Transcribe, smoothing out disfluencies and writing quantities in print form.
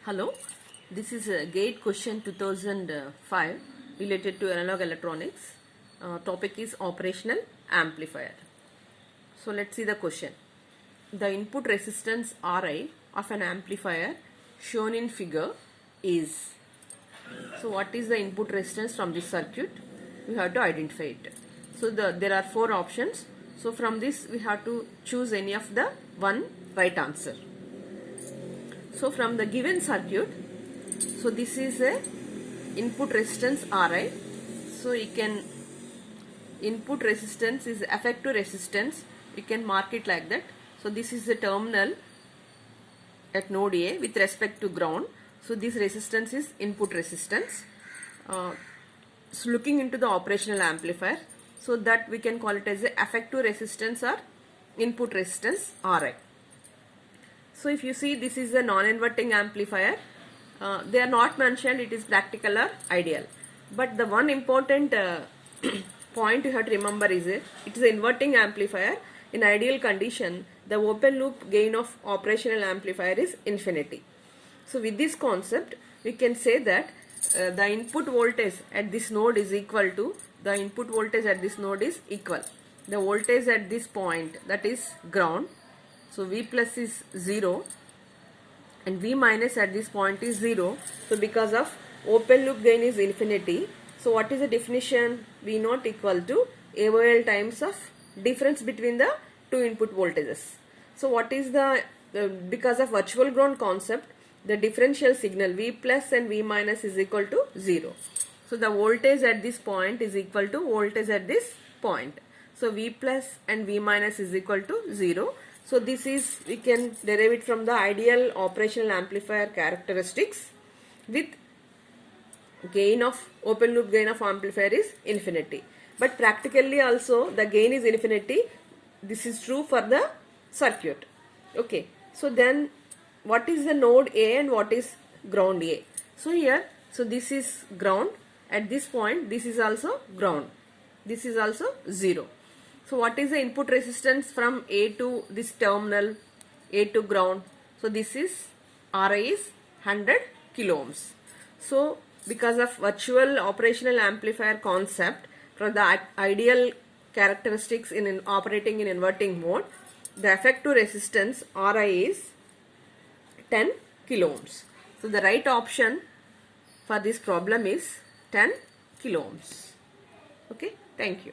Hello, this is a GATE question 2005 related to analog electronics. Topic is operational amplifier. So let's see the question. The input resistance Ri of an amplifier shown in figure is. So what is the input resistance from this circuit? We have to identify it. So there are four options. So from this we have to choose any of the one right answer. So from the given circuit, so this is a input resistance Ri. So you can, input resistance is effective resistance. You can mark it like that. So this is the terminal at node A with respect to ground. So this resistance is input resistance. So looking into the operational amplifier, so that we can call it as the effective resistance or input resistance Ri. So if you see, this is a non-inverting amplifier. They are not mentioned it is practical or ideal. But the one important point you have to remember is it is an inverting amplifier. In ideal condition, the open loop gain of operational amplifier is infinity. So with this concept, we can say that the input voltage at this node is equal to the input voltage at this node is equal. The voltage at this point, that is ground. So V plus is 0 and V minus at this point is 0. So because of open loop gain is infinity. So what is the definition? V naught equal to AOL times of difference between the two input voltages. So what is the, because of virtual ground concept, the differential signal V plus and V minus is equal to 0. So the voltage at this point is equal to voltage at this point. So V plus and V minus is equal to 0. So this is, we can derive it from the ideal operational amplifier characteristics with gain of, open loop gain of amplifier is infinity. But practically also the gain is infinity. This is true for the circuit. Okay. So then what is the node A and what is ground A? So here, so this is ground. At this point, this is also ground. This is also 0. So what is the input resistance from A to this terminal, A to ground? So this is Ri is 100 kilo ohms. So because of virtual operational amplifier concept, from the ideal characteristics in operating in inverting mode, the effective resistance Ri is 10 kilo ohms. So the right option for this problem is 10 kilo ohms. Okay, thank you.